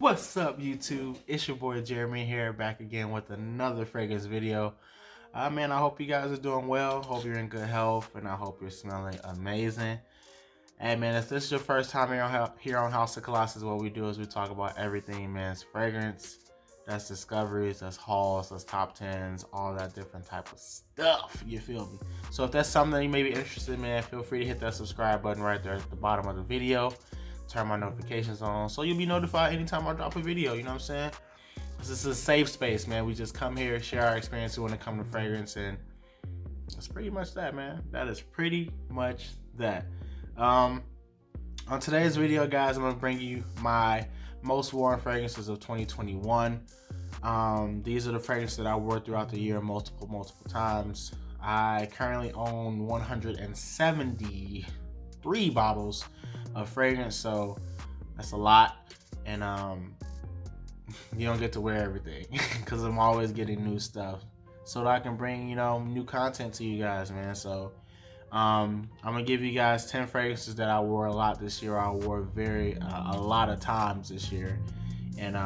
What's up, YouTube? It's your boy Jeremy here, back again with another fragrance video. Man, I hope you guys are doing well. Hope you're in good health, and I hope you're smelling amazing. Hey, man, if this is your first time here on House of Colossus, what we do is we talk about everything, man. It's fragrance, that's discoveries, that's hauls, that's top 10s, all that different type of stuff. You feel me? So if that's something that you may be interested in, man, feel free to hit that subscribe button right there at the bottom of the video. Turn my notifications on so you'll be notified anytime I drop a video. You know what I'm saying? This is a safe space, man. We just come here, share our experiences when it comes to fragrance, and that's pretty much that, man. That is pretty much that. On today's video, guys, I'm gonna bring you my most worn fragrances of 2021. These are the fragrances that I wore throughout the year multiple times. I currently own 173 bottles of fragrance, so that's a lot, and you don't get to wear everything because I'm always getting new stuff so that I can bring new content to you guys, man. So I'm gonna give you guys 10 fragrances that I wore a lot this year. I wore a lot of times this year, and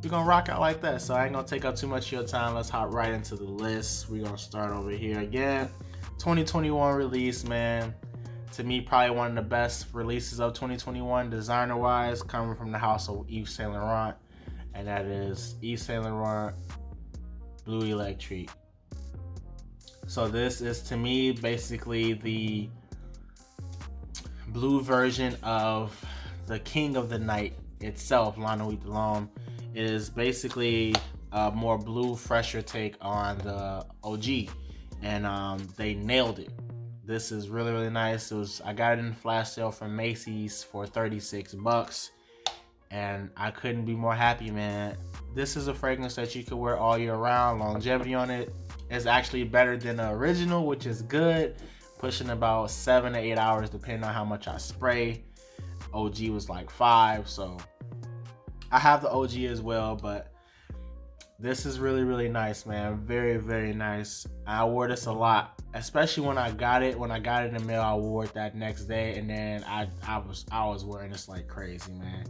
we're gonna rock out like that. So I ain't gonna take up too much of your time. Let's hop right into the list. We're gonna start over here again. 2021 release, man. To me, probably one of the best releases of 2021 designer wise, coming from the house of Yves Saint Laurent, and that is Yves Saint Laurent Bleu Electrique. So this is, to me, basically the blue version of the King of the Night itself, La Nuit de l'Homme. It is basically a more blue, fresher take on the OG, and they nailed it. This is really nice. I got it in flash sale from Macy's for $36, and I couldn't be more happy, man. This is a fragrance that you could wear all year round. Longevity on it is actually better than the original, which is good. Pushing about 7 to 8 hours, depending on how much I spray. OG was like 5, so I have the OG as well, but this is really nice, man. Very nice. I wore this a lot, especially when I got it. When I got it in the mail, I wore it that next day, and then I was wearing this like crazy, man.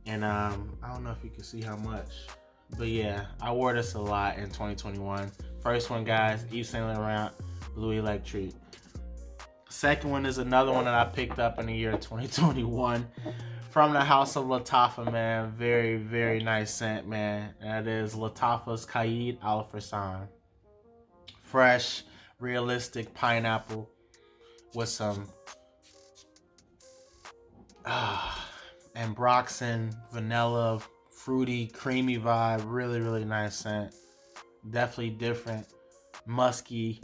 And I don't know if you can see how much, but yeah, I wore this a lot in 2021. First one, guys, Yves Saint Laurent Bleu Electrique. Second one is another one that I picked up in the year 2021. From the house of Lattafa, man. Very nice scent, man. That is Lattafa's Caid Alfresson. Fresh, realistic pineapple with some ambroxan, vanilla, fruity, creamy vibe. Really nice scent. Definitely different. Musky.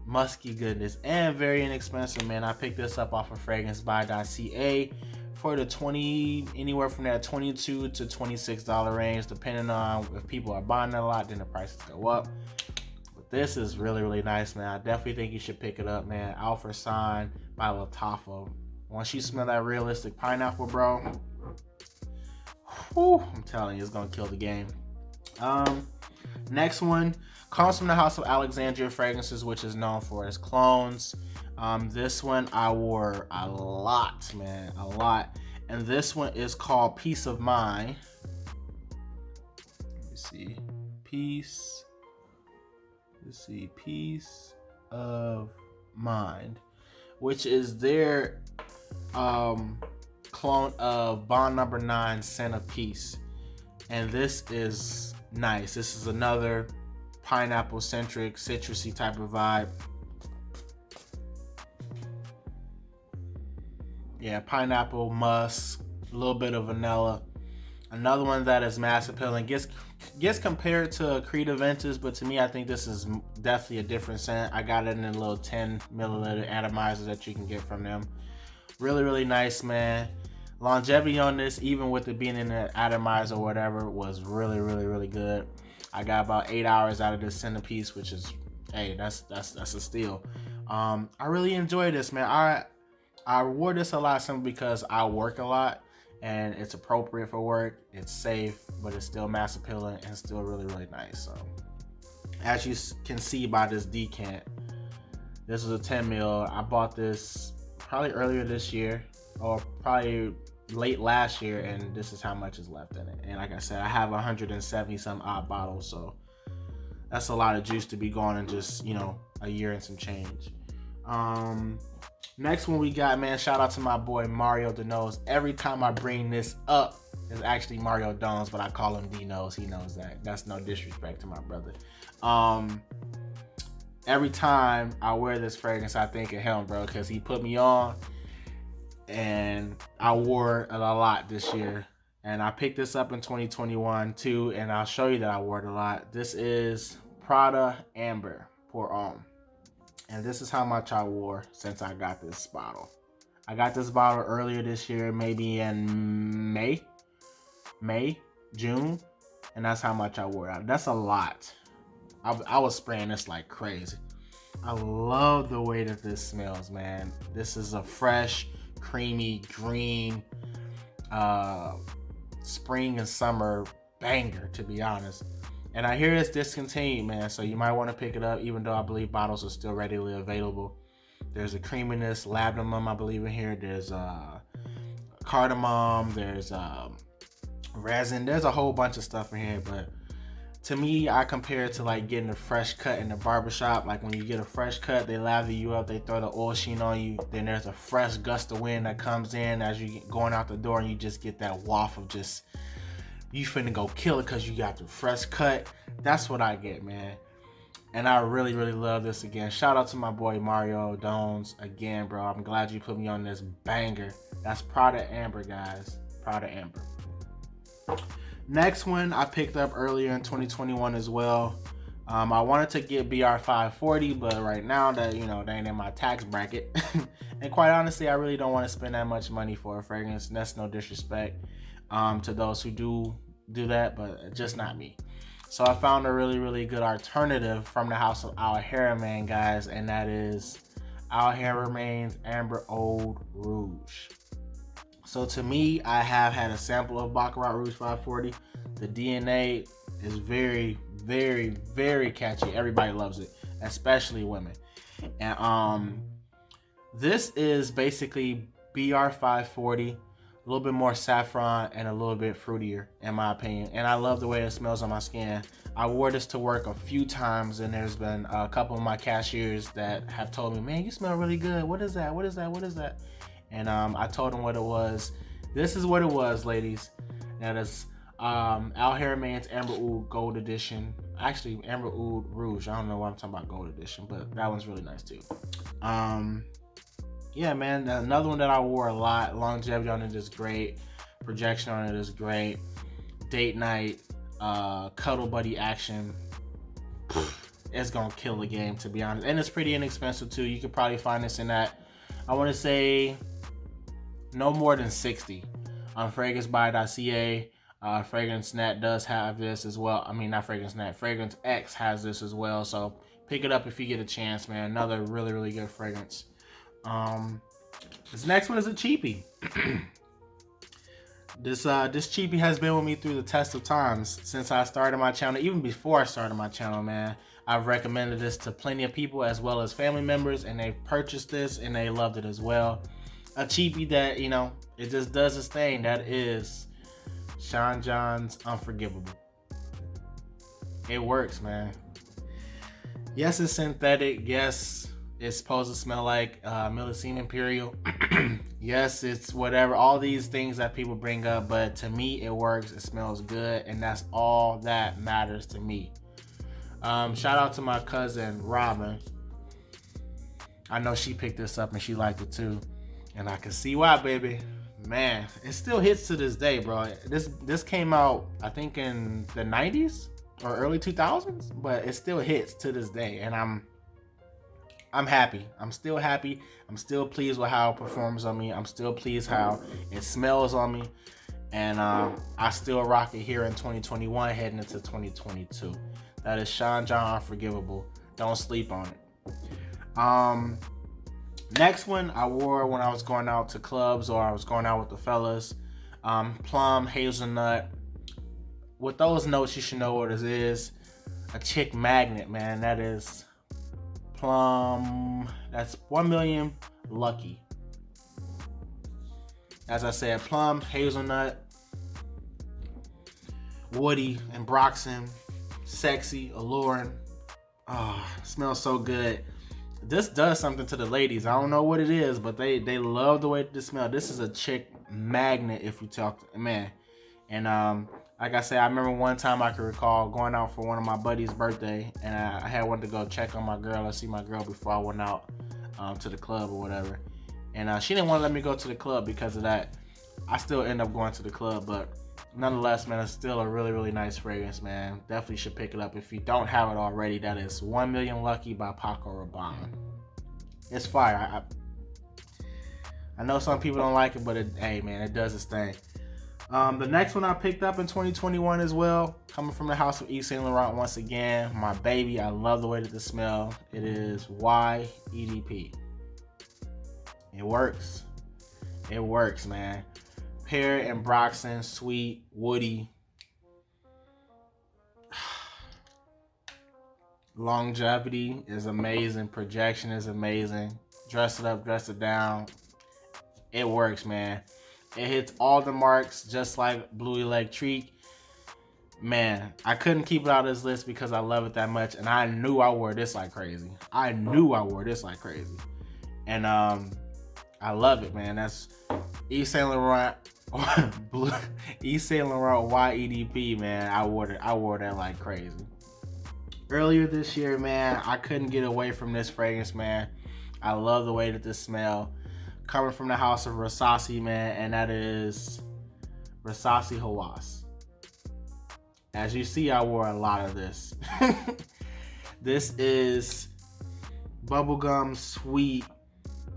Musky goodness, and very inexpensive, man. I picked this up off of fragrancebuy.ca for the anywhere from that $22 to $26 range, depending on if people are buying it a lot, then the prices go up. But this is really nice, man. I definitely think you should pick it up, man. Alfresson by Lattafa. Once you smell that realistic pineapple, bro, whew, I'm telling you, it's gonna kill the game. Next one comes from the house of Alexandria Fragrances, which is known for its clones. This one I wore a lot, man, a lot. And this one is called Peace of Mind. Let me see. Peace of Mind, which is their clone of Bond Number 9 Scent of Peace. And this is nice. This is another pineapple centric, citrusy type of vibe. Yeah, pineapple, musk, a little bit of vanilla. Another one that is mass appealing. Gets compared to Creed Aventus, but to me, I think this is definitely a different scent. I got it in a little 10 milliliter atomizer that you can get from them. Really nice, man. Longevity on this, even with it being in an atomizer or whatever, was really good. I got about 8 hours out of this centerpiece, which is, hey, that's a steal. I really enjoy this, man. I wore this a lot simply because I work a lot, and it's appropriate for work. It's safe, but it's still mass appealing and still really nice. So, as you can see by this decant, this is a 10 mil. I bought this probably earlier this year, or probably late last year, and this is how much is left in it. And like I said, I have 170 some odd bottles, so that's a lot of juice to be gone in just, a year and some change. Next one we got, man, shout out to my boy Mario DeNose. Every time I bring this up, it's actually Mario Dones, but I call him D-Nose. He knows that. That's no disrespect to my brother. Every time I wear this fragrance, I think of him, bro, because he put me on, and I wore it a lot this year. And I picked this up in 2021 too, and I'll show you that I wore it a lot. This is Prada Amber Pour Homme. And this is how much I wore since I got this bottle. I got this bottle earlier this year, maybe in May, June, and that's how much I wore it. That's a lot. I was spraying this like crazy. I love the way that this smells, man. This is a fresh, creamy, green, spring and summer banger, to be honest. And I hear it's discontinued, man, so you might want to pick it up, even though I believe bottles are still readily available. There's a creaminess, labdanum, I believe, in here. There's cardamom, there's resin. There's a whole bunch of stuff in here, but to me, I compare it to like getting a fresh cut in the barbershop. Like when you get a fresh cut, they lather you up, they throw the oil sheen on you. Then there's a fresh gust of wind that comes in as you get going out the door, and you just get that waft of just, you finna go kill it because you got the fresh cut. That's what I get, man. And I really, really love this again. Shout out to my boy Mario Dones again, bro. I'm glad you put me on this banger. That's Prada Amber, guys. Prada Amber. Next one I picked up earlier in 2021 as well. I wanted to get BR540, but right now that, they ain't in my tax bracket. And quite honestly, I really don't want to spend that much money for a fragrance. That's no disrespect to those who do that, but just not me. So I found a really, really good alternative from the house of our Hairman, guys, and that is our Hairman's Amber Oud Rouge. So to me, I have had a sample of Baccarat Rouge 540. The DNA is very, very, very catchy. Everybody loves it, especially women. And this is basically BR 540, a little bit more saffron and a little bit fruitier, in my opinion. And I love the way it smells on my skin. I wore this to work a few times, and there's been a couple of my cashiers that have told me, man, you smell really good. What is that? What is that? What is that? And I told them what it was. This is what it was, ladies. That is Al Hairman's Amber Oud Gold Edition. Actually, Amber Oud Rouge. I don't know why I'm talking about Gold Edition, but that one's really nice too. Yeah, man. Another one that I wore a lot. Longevity on it is great. Projection on it is great. Date night, cuddle buddy action. It's gonna kill the game, to be honest. And it's pretty inexpensive too. You could probably find this in that, I want to say, no more than 60 on fragrancebuy.ca. Fragrance Net does have this as well. I mean, not Fragrance Net, Fragrance X has this as well. So pick it up if you get a chance, man. Another really, really good fragrance. This next one is a cheapie. This cheapie has been with me through the test of times since I started my channel. Even before I started my channel, man, I've recommended this to plenty of people as well as family members, and they've purchased this and they loved it as well. A cheapie that, it just does its thing. That is Sean John's Unforgivable. It works, man. Yes, it's synthetic. Yes, it's supposed to smell like Millesine Imperial. Yes, it's whatever. All these things that people bring up, but to me, it works. It smells good, and that's all that matters to me. Shout out to my cousin Rabanne. I know she picked this up and she liked it too. And I can see why, baby. Man, it still hits to this day, bro. This came out, I think, in the 90s or early 2000s, but it still hits to this day. And I'm happy. I'm still happy. I'm still pleased with how it performs on me. I'm still pleased how it smells on me. And I still rock it here in 2021, heading into 2022. That is Sean John Unforgivable. Don't sleep on it. Next one I wore when I was going out to clubs or I was going out with the fellas. Plum, hazelnut. With those notes, you should know what it is. A chick magnet, man. That is plum. That's 1 million lucky. As I said, plum, hazelnut, woody, and Broxton, sexy, alluring. Oh, smells so good. This does something to the ladies. I don't know what it is, but they love the way this smells. This is a chick magnet if you talk to man. And like I said, I remember one time I can recall going out for one of my buddy's birthday, and I had wanted to go check on my girl or see my girl before I went out to the club or whatever. And she didn't want to let me go to the club because of that. I still end up going to the club, but nonetheless, man, it's still a really, really nice fragrance, man. Definitely should pick it up. If you don't have it already, that is 1 Million Lucky by Paco Rabanne. It's fire. I know some people don't like it, but hey, man, it does its thing. The next one I picked up in 2021 as well, coming from the house of Yves Saint Laurent once again. My baby, I love the way that this smells. It is YEDP. It works. It works, man. Pear and Broxton, sweet, woody. Longevity is amazing. Projection is amazing. Dress it up, dress it down. It works, man. It hits all the marks just like Blue Electrique. Man, I couldn't keep it out of this list because I love it that much. And I knew I wore this like crazy. And I love it, man. That's Yves Saint Laurent. Yves Saint Laurent YEDP, man. I wore that like crazy. Earlier this year, man, I couldn't get away from this fragrance, man. I love the way that this smell. Coming from the house of Rassasi, man, and that is Rassasi Hawass. As you see, I wore a lot of this. This is bubblegum, sweet,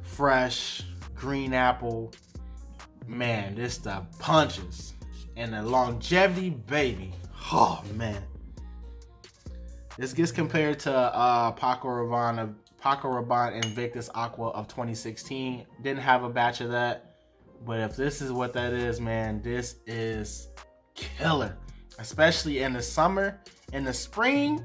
fresh, green apple. Man, this stuff punches. And the longevity, baby. Oh, man. This gets compared to Paco Rabanne Invictus Aqua of 2016. Didn't have a batch of that. But if this is what that is, man, this is killer. Especially in the summer. In the spring,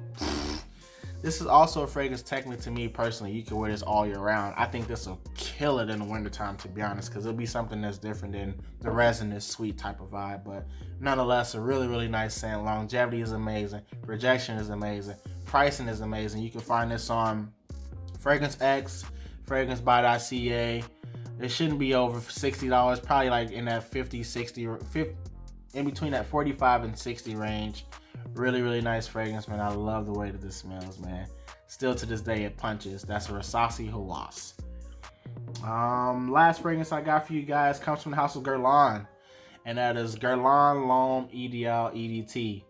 this is also a fragrance technically to me personally. You can wear this all year round. I think this will kill it in the wintertime, to be honest, because it'll be something that's different than the resinous sweet type of vibe. But nonetheless, a really, really nice scent. Longevity is amazing. Projection is amazing. Pricing is amazing. You can find this on Fragrance X, FragranceBuy.ca. It shouldn't be over $60. Probably like in that 50, 60, in between that 45 and 60 range. Really, really nice fragrance, man. I love the way that this smells, man. Still to this day, it punches. That's a Rassasi Hawass. Last fragrance I got for you guys comes from the house of Guerlain, and that is Guerlain L'Homme Ideal EDT.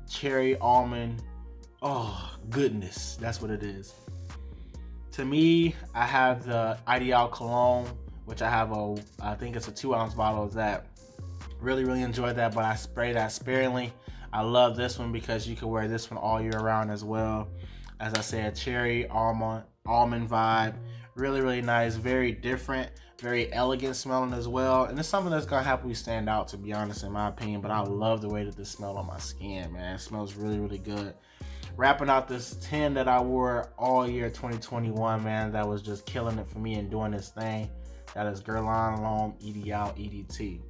Cherry almond. Oh, goodness. That's what it is. To me, I have the Ideal Cologne, which I think it's a 2-ounce bottle of that. Really, really enjoy that, but I spray that sparingly. I love this one because you can wear this one all year round as well. As I said, cherry, almond vibe. Really, really nice. Very different. Very elegant smelling as well. And it's something that's going to help me stand out, to be honest, in my opinion. But I love the way that this smells on my skin, man. It smells really, really good. Wrapping out this 10 that I wore all year 2021, man. That was just killing it for me and doing this thing. That is Guerlain L'Homme Ideal EDT.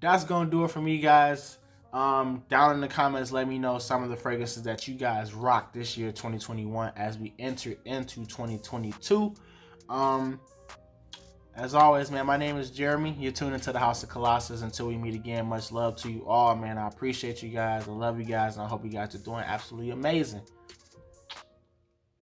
That's gonna do it for me, guys. Down in the comments, let me know some of the fragrances that you guys rocked this year 2021 as we enter into 2022. As always, man, my name is Jeremy. You're tuned into the House of Colossus. Until we meet again, much love to you all, man. I appreciate you guys. I love you guys, and I hope you guys are doing absolutely amazing.